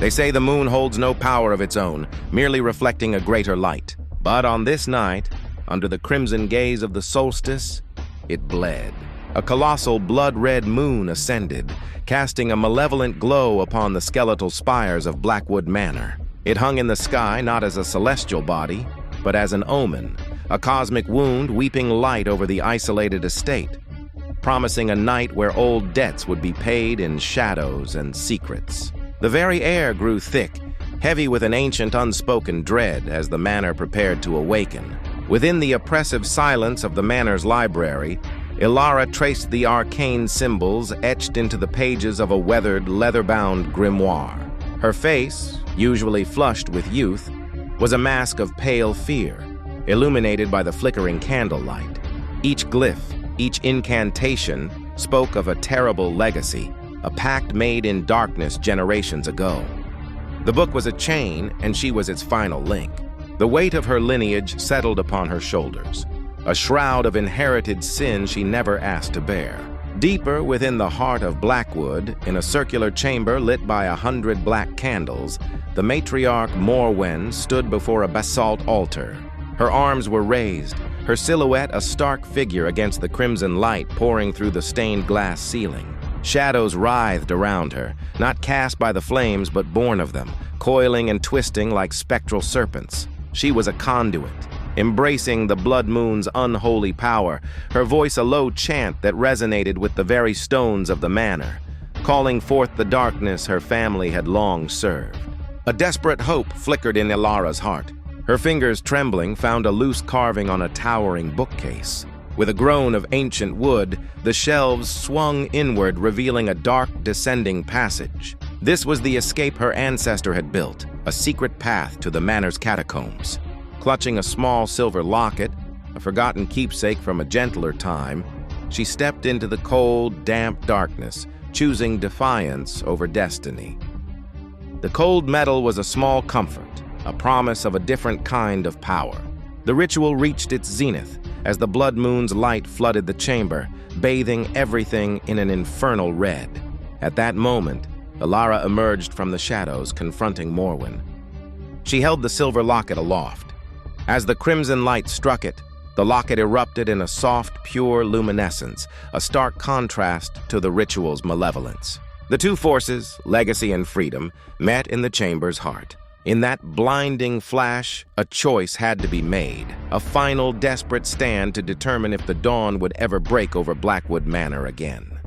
They say the moon holds no power of its own, merely reflecting a greater light. But on this night, under the crimson gaze of the solstice, it bled. A colossal blood-red moon ascended, casting a malevolent glow upon the skeletal spires of Blackwood Manor. It hung in the sky not as a celestial body, but as an omen, a cosmic wound weeping light over the isolated estate, promising a night where old debts would be paid in shadows and secrets. The very air grew thick, heavy with an ancient unspoken dread as the manor prepared to awaken. Within the oppressive silence of the manor's library, Ilara traced the arcane symbols etched into the pages of a weathered, leather-bound grimoire. Her face, usually flushed with youth, was a mask of pale fear, illuminated by the flickering candlelight. Each glyph, each incantation, spoke of a terrible legacy, a pact made in darkness generations ago. The book was a chain, and she was its final link. The weight of her lineage settled upon her shoulders, a shroud of inherited sin she never asked to bear. Deeper within the heart of Blackwood, in a circular chamber lit by 100 black candles, the matriarch Morwen stood before a basalt altar. Her arms were raised, her silhouette a stark figure against the crimson light pouring through the stained glass ceiling. Shadows writhed around her, not cast by the flames but born of them, coiling and twisting like spectral serpents. She was a conduit, embracing the blood moon's unholy power, her voice a low chant that resonated with the very stones of the manor, calling forth the darkness her family had long served. A desperate hope flickered in Ilara's heart. Her fingers, trembling, found a loose carving on a towering bookcase. With a groan of ancient wood, the shelves swung inward, revealing a dark, descending passage. This was the escape her ancestor had built, a secret path to the manor's catacombs. Clutching a small silver locket, a forgotten keepsake from a gentler time, she stepped into the cold, damp darkness, choosing defiance over destiny. The cold metal was a small comfort, a promise of a different kind of power. The ritual reached its zenith as the blood moon's light flooded the chamber, bathing everything in an infernal red. At that moment, Ilara emerged from the shadows, confronting Morwen. She held the silver locket aloft. As the crimson light struck it, the locket erupted in a soft, pure luminescence, a stark contrast to the ritual's malevolence. The two forces, legacy and freedom, met in the chamber's heart. In that blinding flash, a choice had to be made, a final desperate stand to determine if the dawn would ever break over Blackwood Manor again.